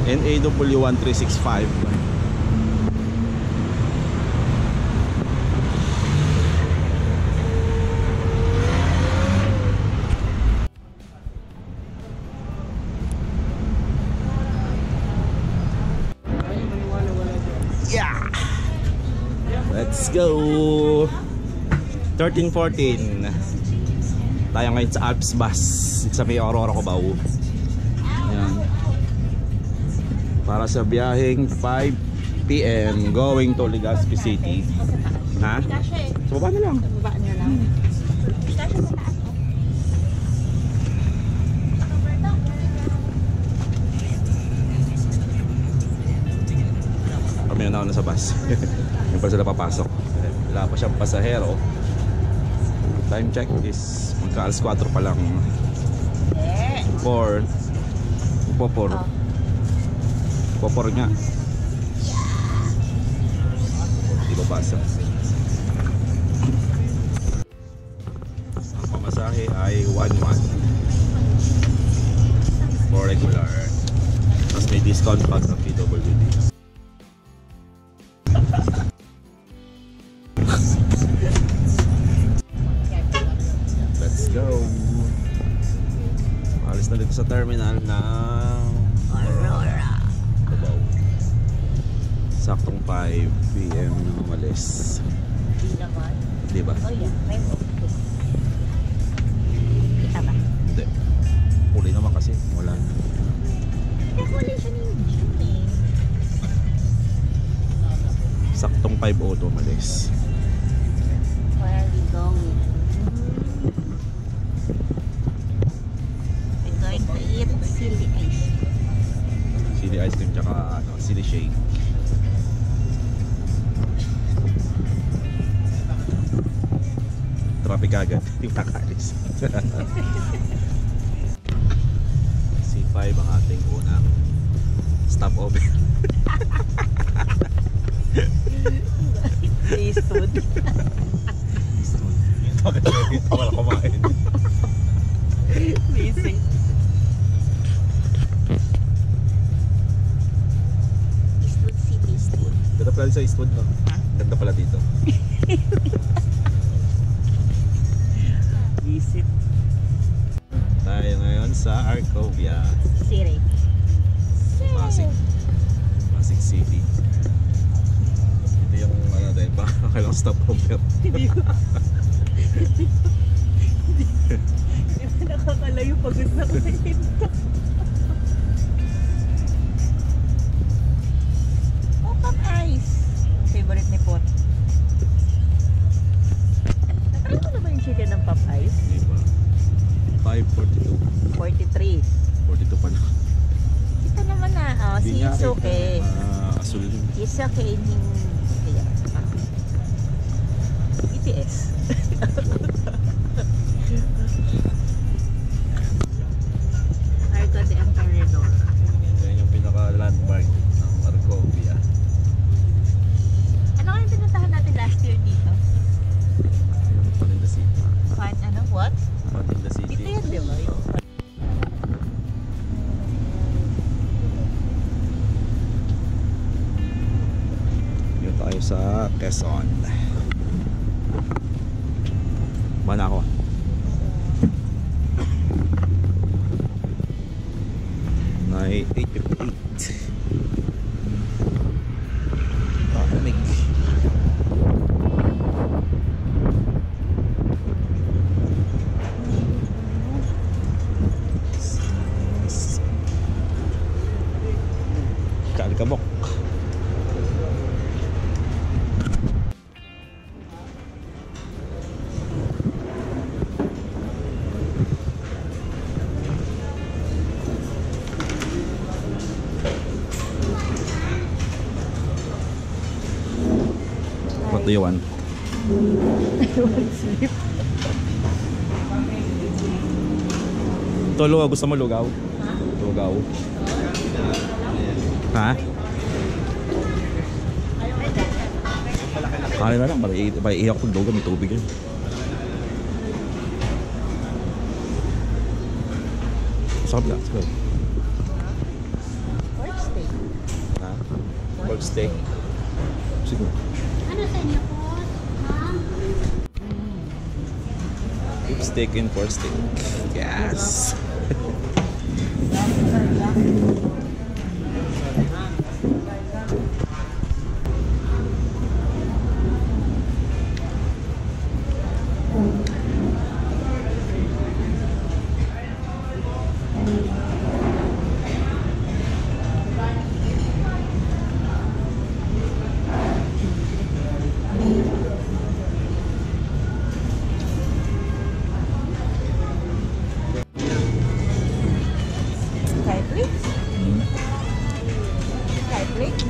NAW 1365. Yeah! Let's go! 13-14. Tayo ngayon sa Alps Bus sa may Aurora, Cubao. Ayan. Para sa biyaheng 5 PM going to Legazpi City. Ha? Sa baba na lang. Sa baba na lang. Kami na sa bus. Yung pa sila papasok. Wala pa siyang pasahero. Time check is magka alas 4 pa lang. 4 nga. Di ba basa? Ang pamasahe ay 1-1 for regular. Tapos may discount pa sa PWD. Let's go. Alis na dito sa terminal ng Aurora, Cubao. Saktong 5 PM na umalis. Di naman. Di ba? Oh yeah, may kita ba? Hindi. Huli naman kasi. Wala na. Huli siya ni June eh. Saktong 5:02 umalis. Where are we going? We're going to eat silly ice. Silly ice cream tsaka silly shake. Traffic agad. Yung nakaalis. C5 ang ating unang stopover. Eastwood. Bakit dito wala kumain? Busy. Eastwood City, Eastwood. Ganda pala sa Eastwood, no? Ganda pala dito. Visit. Tayo ngayon sa Arcovia, City. Pasig City. Ito yung ano tayo ba? Kailang stopover. Hindi ko. Hindi nakakalayo pagod na ko dito. Oh, Pop Ice. Favorite ni Pot. Nakalimutan mo na ba yung chicken ng Pop Ice? Hindi ba? 5:42. 43. 42 pa na. Kita naman na. Oh, si Isuke. Asul. Isuke in BTS. Arco de Emperador. Yan yung pinaka-landmark ng Arcovia. Ano kayong pinuntahan natin last year dito? Yung Fun in the City. Ano? What? Fun in the City. Dito yan, di ba? Dito tayo sa Quezon. Mana ako. Night 8:58. Palamig. Kalkabok. What do you want? I want sleep. Ito, lugaw. Gusto mo lugaw? Lugaw. Ha? Kaya na lang. Iiyak ko lugaw. May tubig yun. Sarap na. Let's go. Pork steak. Pork steak. Siguro. Ano sa inyo po? Ma'am? Beef steak and pork steak. Yes!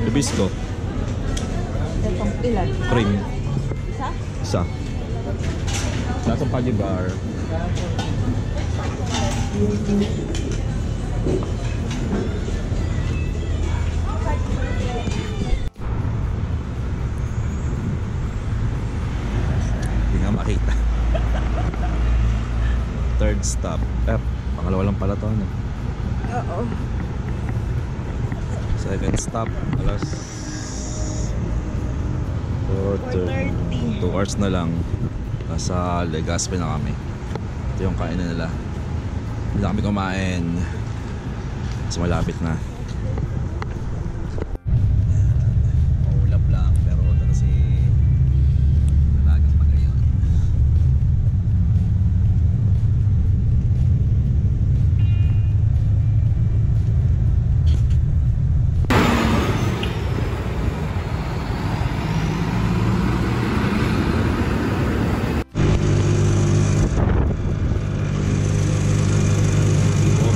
Hibisco. Itong ilan? Cream. Isa? Isa. Lasang Paji Bar. Hindi nga makita. Third stop. Pangalawa lang pala to. Ano? Oo. Second stop. Alas 4:30. 2 hours na lang. Nasa Legazpi na kami. Ito yung kainan nila. Hindi na kami kumain. Mas malapit na. Ulap lang. Pero ito na si Dalagang Pagayon.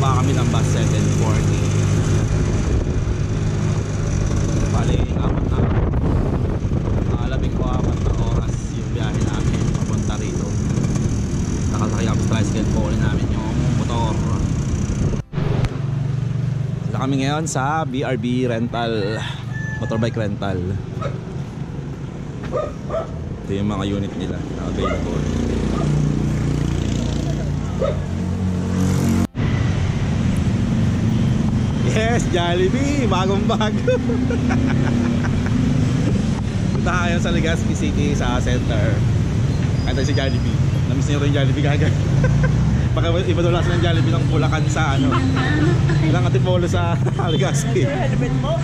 Kami ng bus 7:40. Bali, apat na labing ko 4 na oras yung biyahe namin papunta rito. Nakasakay kami sa tricycle, kukunin namin yung motor. Sila kami ngayon sa BRB rental, motorbike rental. Ito yung mga unit nila na available. Yes, Jollibee! Bagong bago! Punta tayo sa Legazpi City sa center. Kaya tayo si Jollibee. Namiss niyo rin Jollibee kagad. Baka iba doon lang ng Jollibee ng Bulacan sa ano. Ilang Antipolo sa Legazpi. Helmet mo?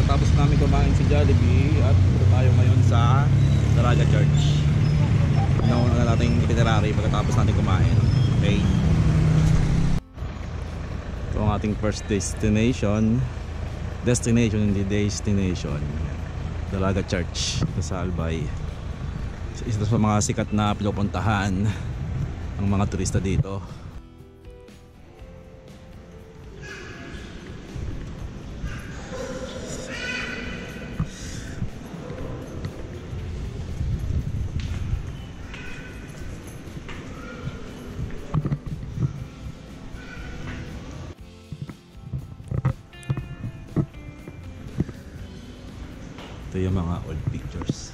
Tapos namin kumain si Jollibee at punta tayo ngayon sa Dalaga Church. Nauna na natin itinerary pagkatapos natin kumain. Okay. Ito ang ating first destination. Hindi destination. Dalaga Church sa Albay. Isa sa mga sikat na pinupuntahan ng mga turista dito. Ito yung mga old pictures.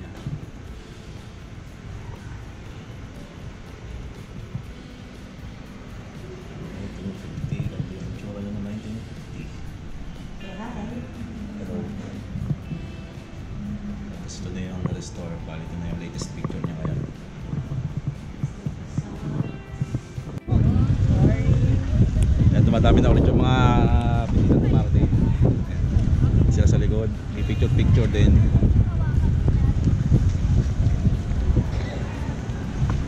Yan. Ganito yung tsura nyo ng 1950. Hello. Tapos ito na yung restore. Bali ito na yung latest picture niya ngayon. Yan, dumadami na ulit yung mga pinitang dumarating. Sila sa likod, may picture din.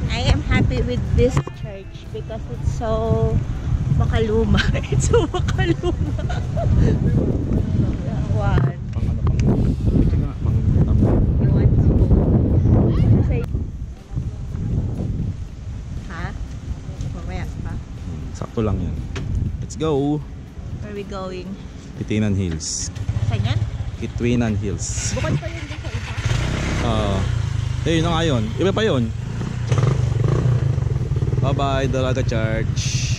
I am happy with this church because it's so makaluma. It's so makaluma. One. Pang ano pang picture nga, pang tama. You want to go? Say, ha? Mamaya pa. Sakto lang yan. Let's go! Where are we going? Kitinan Hills. Saan yan? Kitwinan Hills. Bukod pa yun din sa isa? Yun na nga yun. Iba pa yun. Bye bye Dalaga Church.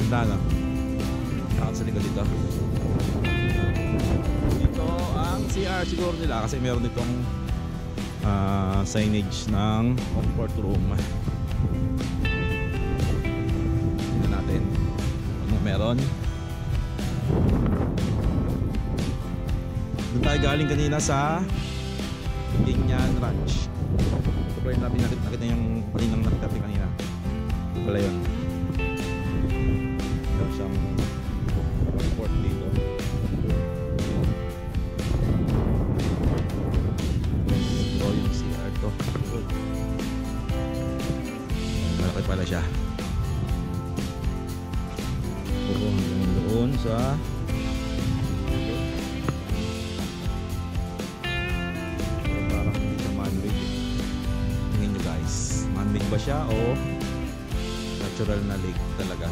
Ganda na. Nakakot sa likod dito. Dito ang CR siguro nila kasi meron itong signage ng comfort room. Tingnan natin anong meron. Doon tayo galing kanina sa Binyan Ranch. Ito pa rin natin nakita yung palinang nakita kanina. Wala yun. Meron siyang comfort dito. Ito yung CR to. Malaki pala siya. Oo, doon sa parang hindi siya man-made. Tingnan nyo guys, man-made ba siya o natural na lake talaga?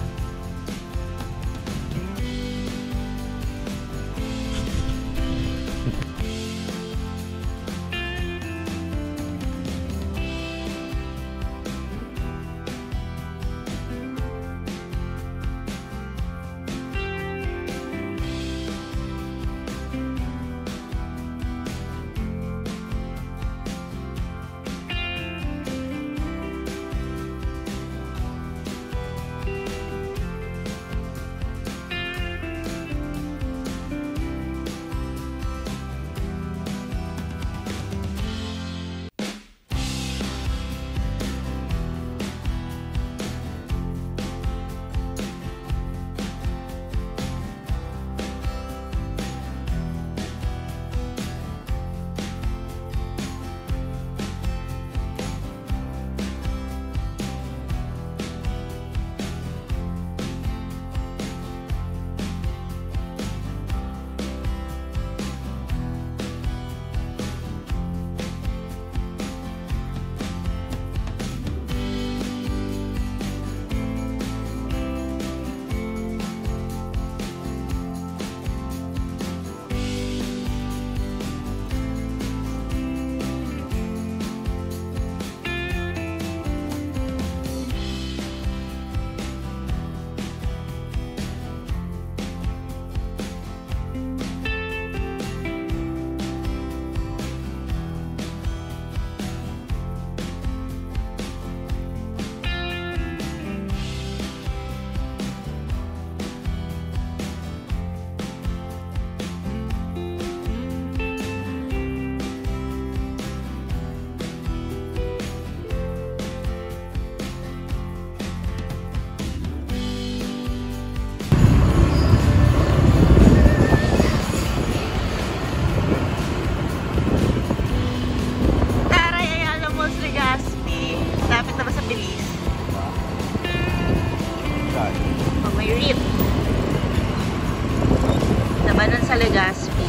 Labanan sa Legazpi.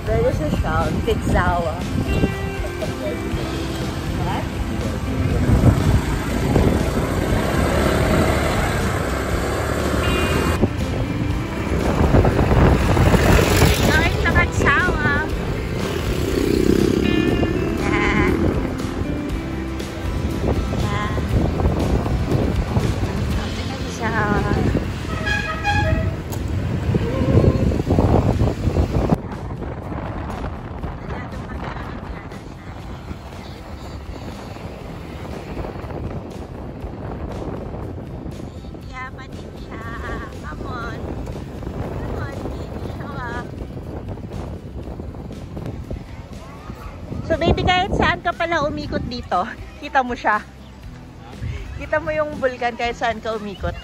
There is a sound, Pizzawa. What? So baby, kahit saan ka pala umikot dito, kita mo siya. Kita mo yung bulkan kahit saan ka umikot.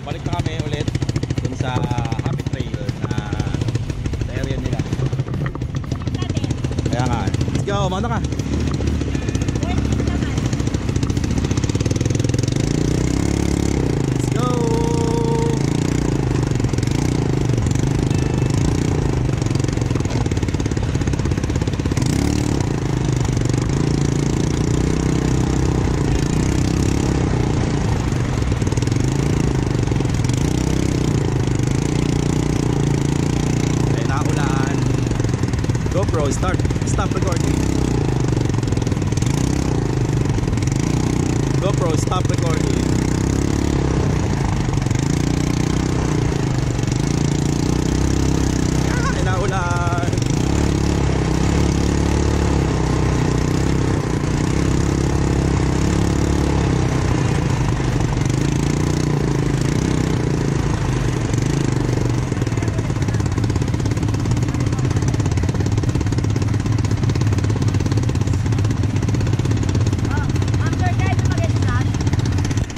Balik na kami ulit dun sa Happy Trail na sa area nila. Kaya nga, let's go, mauna ka. GoPro, stop recording. GoPro, stop recording. Inaulan.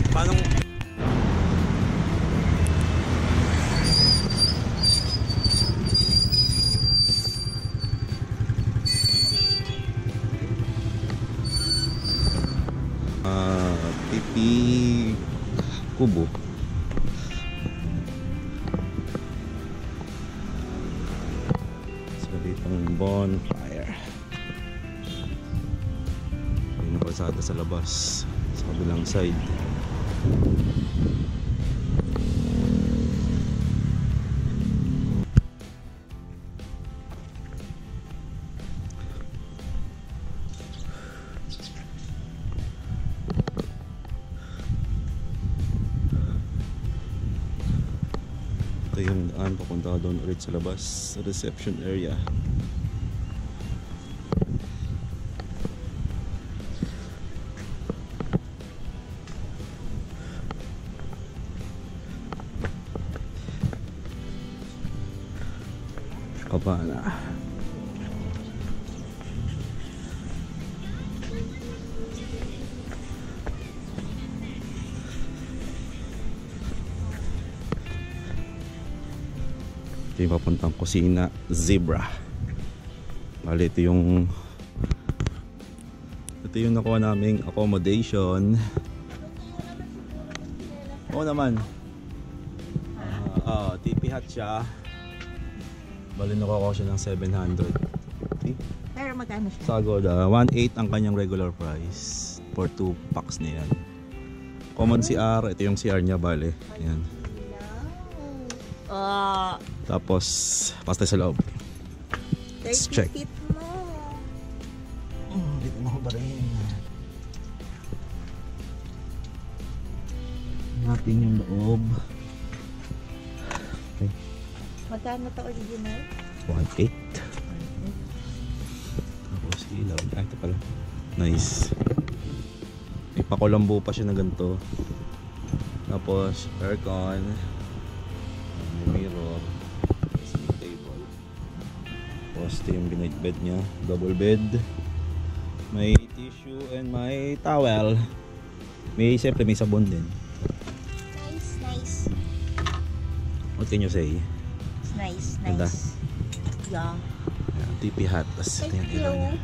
Paano? Pipi Kubo. So ditong bonfire. Ayun ang kalsada sa labas, sa kabilang side. Ito yung daan papunta doon ulit sa labas, sa reception area. Kapana. Ito yung papuntang kusina, Zebra. Bali, ito yung nakuha naming accommodation. Oo naman. TP hut siya. Bali, nakuha ko siya ng 700. Okay? Pero magkano siya? Sa Agoda, 1.8 ang kanyang regular price for 2 packs na yan. Common CR, ito yung CR niya, bali. Yan. Tapos, pasta sa loob. Let's check. Feet mo. Dito mo ba rin? Natin yung loob. Okay. Magkano to original? 1.8. Tapos ilaw. Ito pala. Nice. May pakulambo pa siya na ganito. Tapos aircon. May mirror. Tapos may table. Tapos ito yung binight bed niya. Double bed. May tissue and may towel. Siyempre may sabon din. Nice. What can you say? It's nice. Ganda. Yeah. Ayan, TP hut. Tapos ito yung ilaw niya.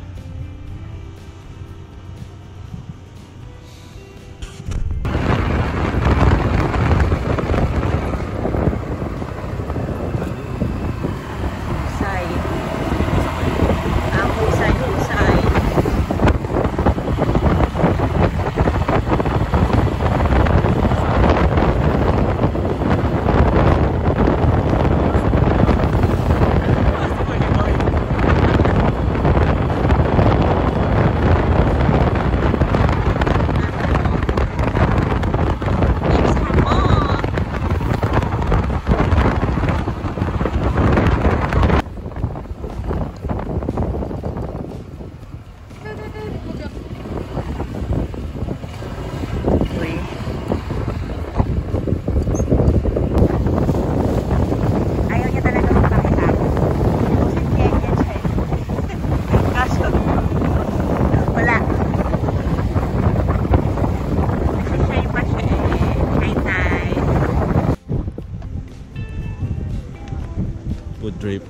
Food trip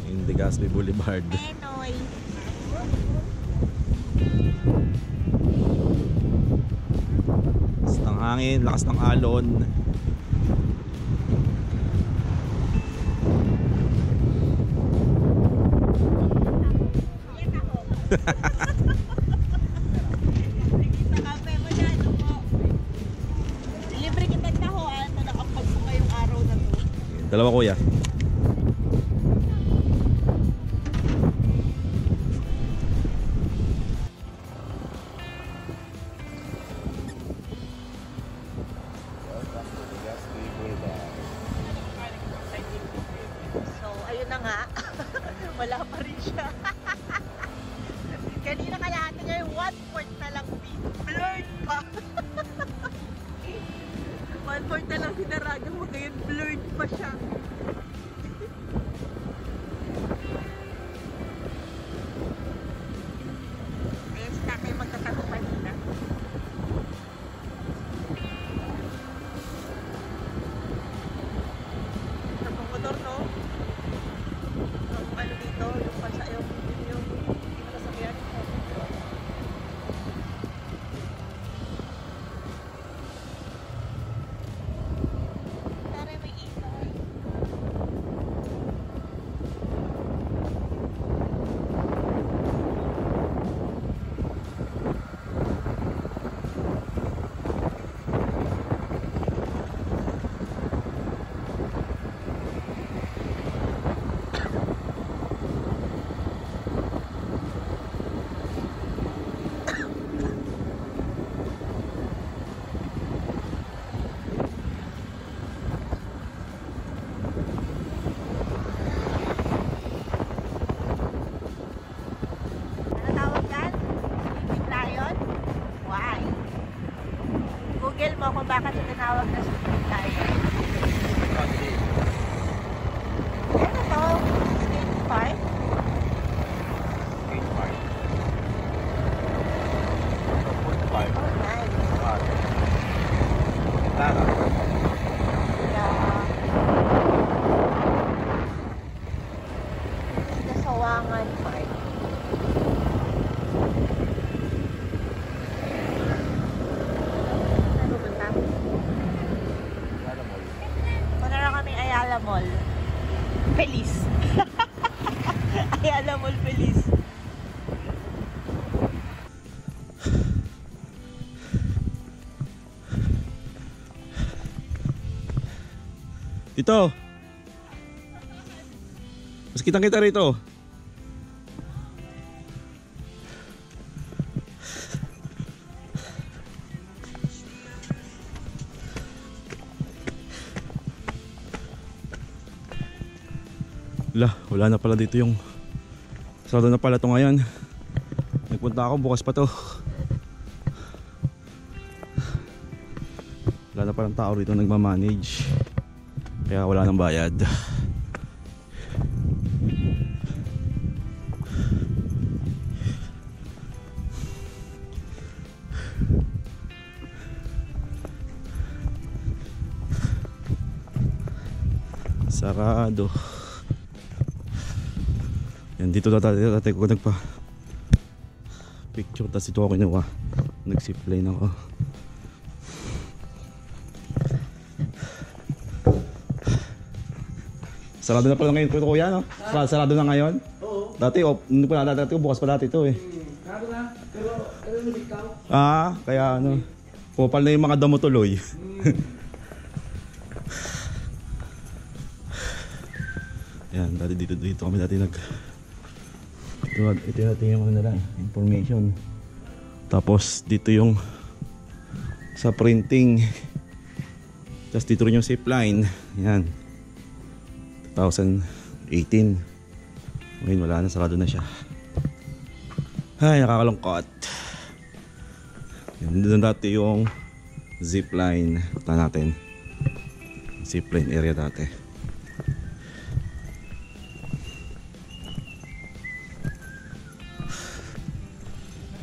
in Legazpi Boulevard. Enoy. Lakas ng hangin, lakas ng alon. Nakape mo dyan, po. Libre kitang tahoan na nakapagpo ngayong araw na to. Dalawa kuya. nga. Wala pa rin siya. Kanina kalahati niya yung 1/4 na lang din. Blurred pa. 1/4 na lang pinaraga mo ngayon. Blurred pa siya. Ayan si tatay magtatanong kanina. Sa motor, no? Ang ano dito, yung pasa, yung sasakyan. Tara, may ilaw. Ano tawag yan? Sleeping lion? Why? Google mo kung bakit ito tinawag na sleeping lion. Ano to? Skate park? Skate park. Food park. Oh, nice. Tara. Yeah. Sa Sawangan Park. Ano ba ito? Punta kami Ayala Mall. Feliz. Ayala Mall Feliz. Dito. Mas kitang-kita rito. Wala na pala dito yung sarado na pala to ngayon. Nagpunta ako, bukas pa to. Wala na palang tao rito nagmamanage, kaya wala nang bayad. Sarado. Yan, dito dati ko nagpa picture, tapos ito ako kinuha. Nag-zipline ako. Sarado na pala ngayon ito, kuya, no? Sarado na ngayon? Oo. Dati, hindi pa na dati, bukas pa dati ito eh. Sarado na, pero lumitaw. Kaya ano, pupal na yung mga damo tuloy. Yan, dati dito kami dati ito natin yung ano lang, information. Tapos dito yung sa printing. Tapos dito rin yung zipline. Yan, 2018. Ngayon wala na, sarado na siya. Ay, nakakalungkot. Yan, doon dati yung zipline. Punta natin zipline area dati.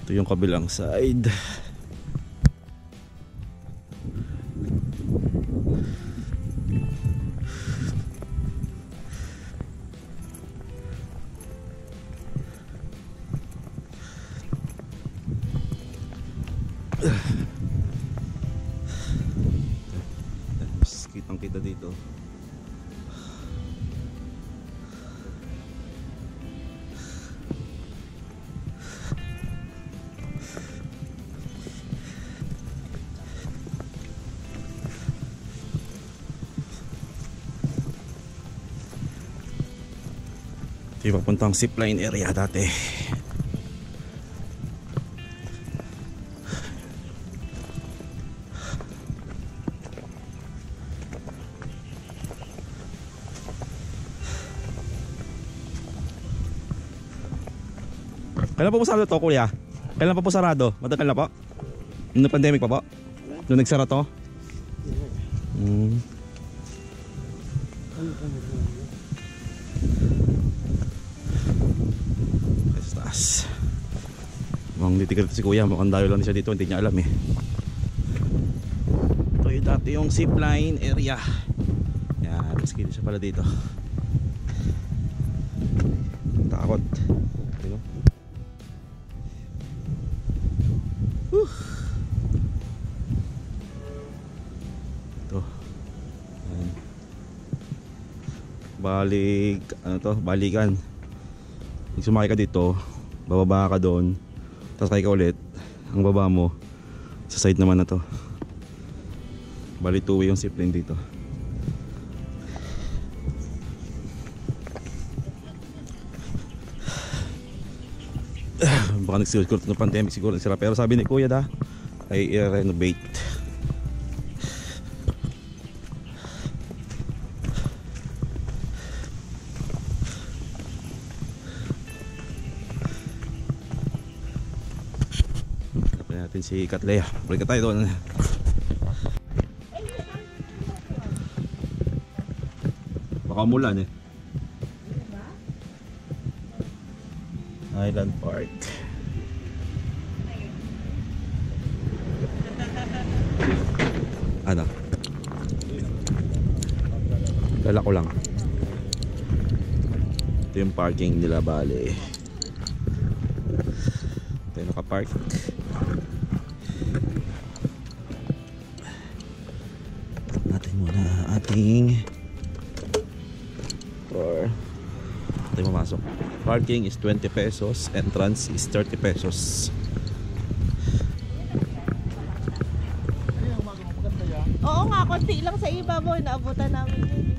Ito yung kabilang side. Kitang kita dito. Ito yung papuntang zipline area dati. Kailan pa po sarado to, kuya? Kailan pa po sarado? Matagal na po? Noong pandemic pa po? Noong nagsara to? Ay, sa taas. Mukhang nitigal si kuya. Mukhang dayo lang siya dito. Hindi niya alam eh. Ito yung dati yung zipline area. Yan. Mas kita siya pala dito. Takot. Ito. Ayan. Balik, ano to? Balikan. Pag sumakay ka dito, bababa ka doon, tapos kay ka ulit. Ang baba mo sa side naman na to. Bali two-way yung zipline dito. Baka nagsiguro ng pandemic siguro nagsira, pero sabi ni kuya ay i-renovate. Hanapin natin si Katlea. Balik tayo doon. Baka umulan eh. Highland Park. Ano? Dala ko lang. Ito yung parking nila, bale. Ito yung nakapark. Natin muna ating or ito yung mamasok. Parking is 20 pesos, entrance is 30 pesos. Oo nga, konti lang sa ibabaw. Naabutan namin yun.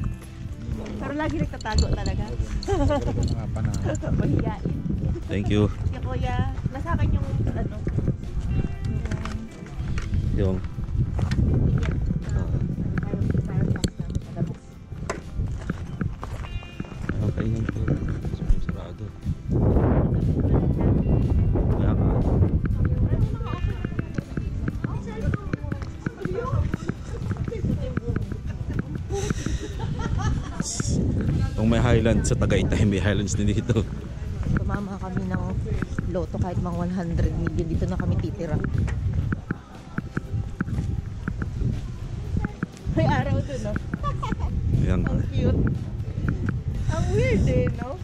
Pero lagi nagtatago talaga. Mahiyain. Thank you. Kaya kuya, nasa akin yung ano. Yung okay lang po. Sarado. Kaya nga. Kung may Highlands sa Tagaytay, may Highlands din dito. Tumama kami ng loto kahit mga 100 million. Dito na kami titira. May araw dun, no? Ayan. Ang cute. Ang weird eh, no?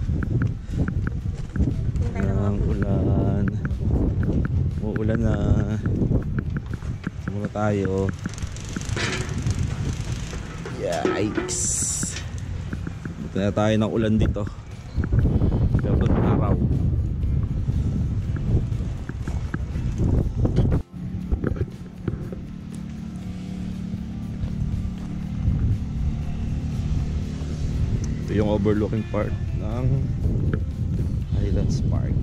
Ang ulan. Uulan na. Muna tayo. Yikes. Buti na tayo ng ulan dito. Pero doon araw. Ito yung overlooking part ng Highlands Park.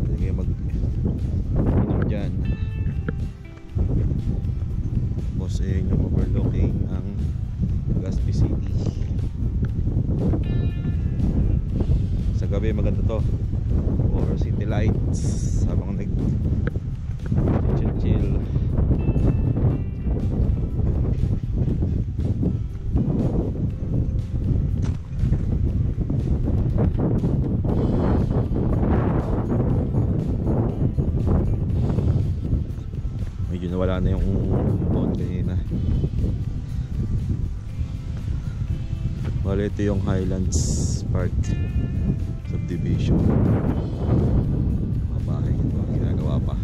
Pwede kayo mag-inom dyan. Tapos yung overlooking ang Legazpi City. Sa gabi maganda to for city lights habang nag-chill. Medyo nawala na yung phone kanina. Bale, ito yung Highlands Park subdivision. Mga bahay ito ginagawa pa.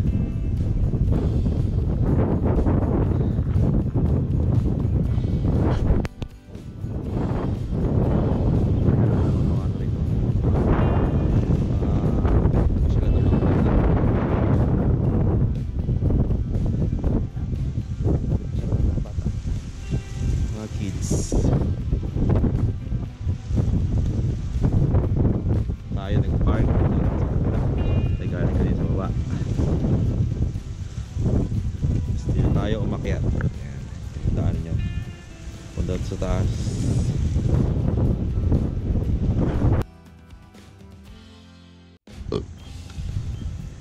Kids. Tayo nag-park. Tayo galing ka dito sa baba. Tapos dito tayo umakyat. Ayan. Daan nyo. Punta sa taas.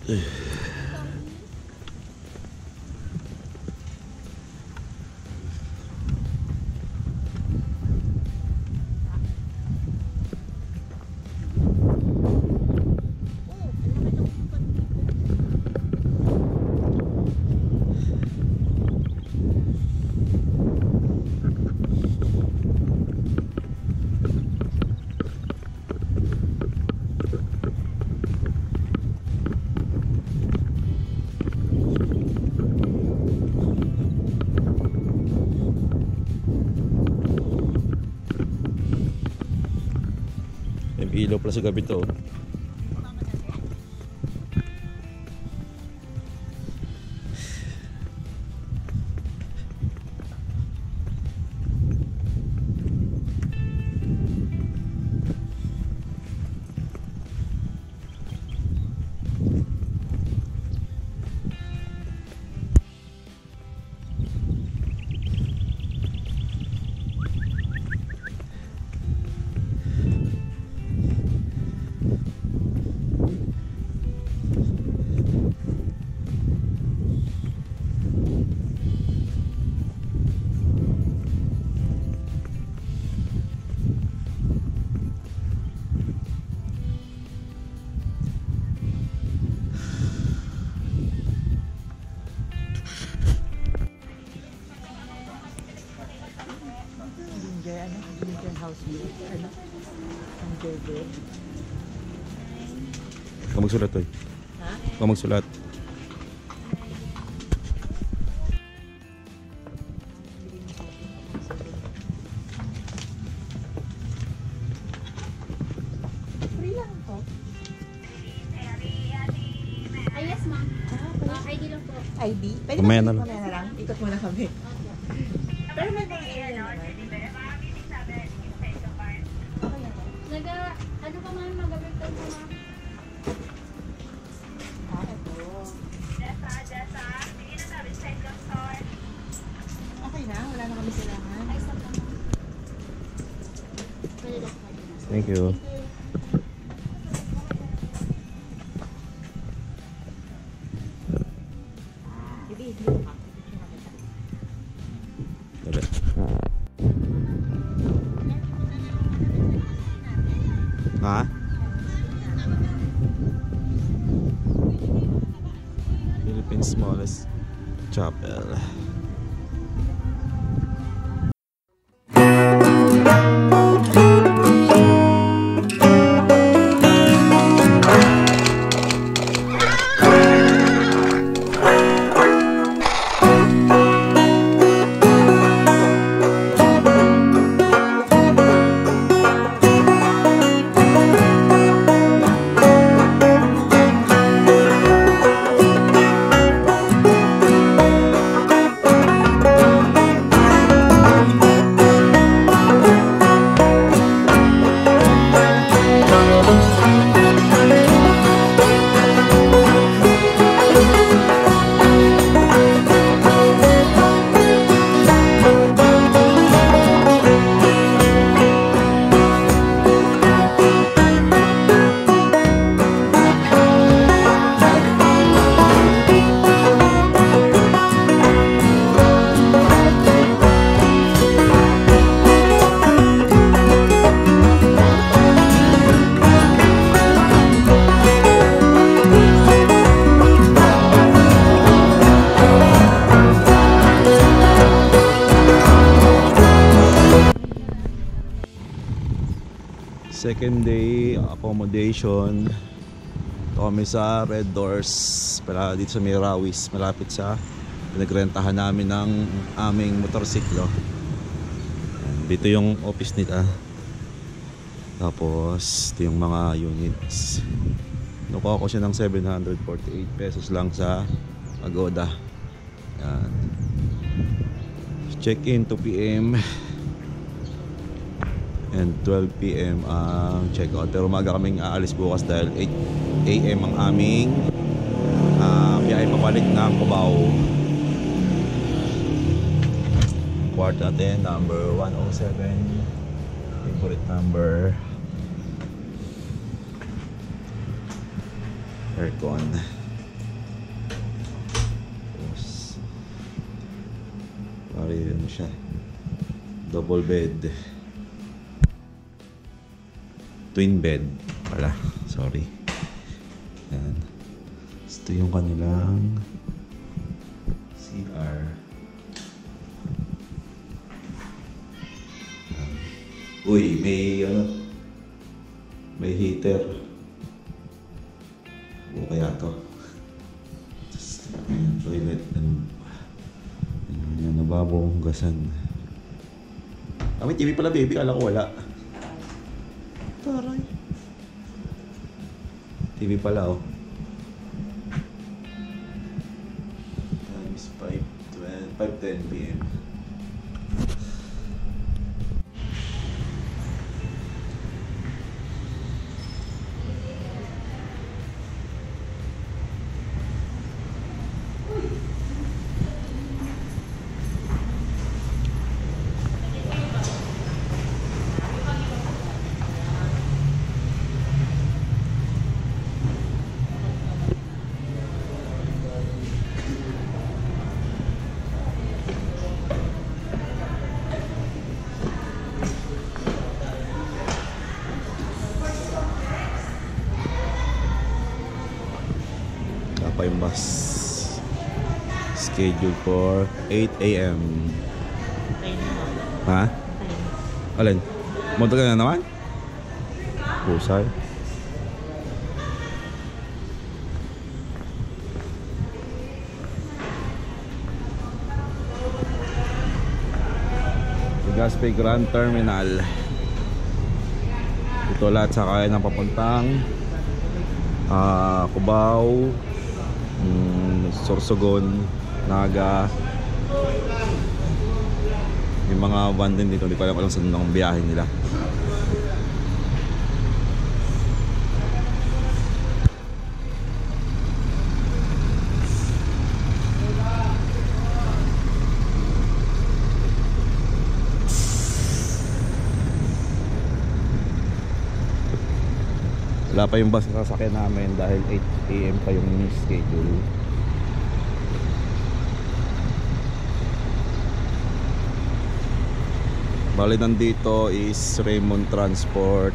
May ilaw pala sa gabi to. Ikaw magsulat to. Ha? Ikaw magsulat. Free lang to. Ay, yes, ma'am. ID lang po. ID? Pwede Mamaya na ba lang. mamaya na lang? Ikot muna kami. Pero may mga Ano pa ma'am, mag-return po ma'am. okay na, wala na kami silangan. Ay, stop lang ma'am. Pwede lang po. Thank you. Bibi, dito ka. Dali. Ha? Philippines smallest chapel. Second day accommodation. Ito kami sa Red Doors para dito sa Mirawis, malapit sa pinagrentahan namin ng aming motorsiklo. Dito yung office nila. Tapos ito yung mga units. Nakuha ko siya ng 748 pesos lang sa Agoda. Yan. Check in 2 PM and 12 PM ang check out. Pero umaga kaming aalis bukas dahil 8 AM ang aming biyahe pabalik ng Cubao. Quart natin, number 107. Favorite number. Aircon. Bali, ano siya, double bed, twin bed pala, sorry. Yan. Ito yung kanilang CR. Uy, may ano, may heater. O kaya to. Ayan, toilet and yan, nababong hugasan. May TV pala, baby. Kala ko wala. Taray. TV pala, oh. Time is 5:10 p.m. Pa yung bus scheduled for 8 a.m. Ha? Alin? Monto ka na naman? Pusay. Legazpi Grand Terminal. Ito lahat sa kaya ng papuntang Cubao, Sorsogon, Naga. Yung mga van din dito, hindi ko alam saan ang biyahe nila. Wala pa yung bus na sasakyan namin dahil 8 a.m. pa yung schedule. Bali nandito is Raymond Transport,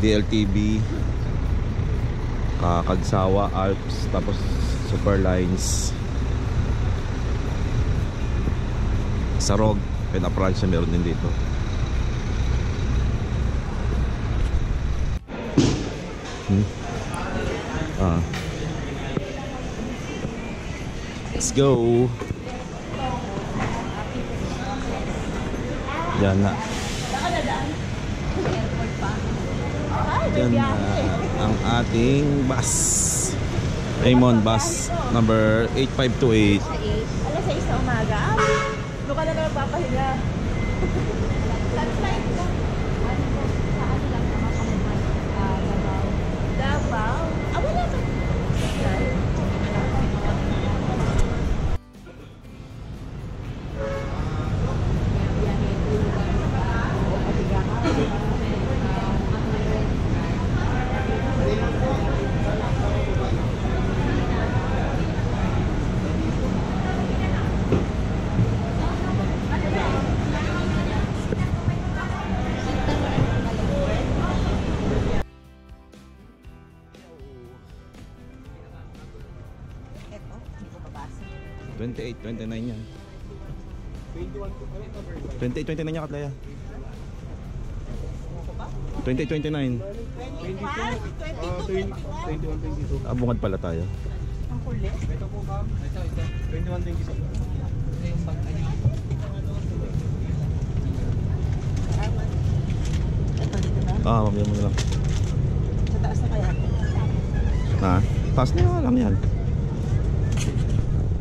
DLTB, Kagsawa, Alps, tapos Superlines, Sarog, Pinapransya meron din dito. Let's go. Diyan na. Diyan na ang ating bus. Raymond bus number 8528. Alas 6 sa umaga. Doon ka na naman papahinga. Sunlight lang. Saan lang nakakamuhan? Davao. Wala ka. Ito, hindi ko mabasa. 28, 29 yan. 28, 29 yan, Katlaya. 28, 29. 21, 22. Bungad pala tayo. Ang kulit. Ito po ma'am. Ito. 21, 22. Ito, dito na. Mamaya mo na lang. Sa taas na kaya. Ha? Taas na lang yan.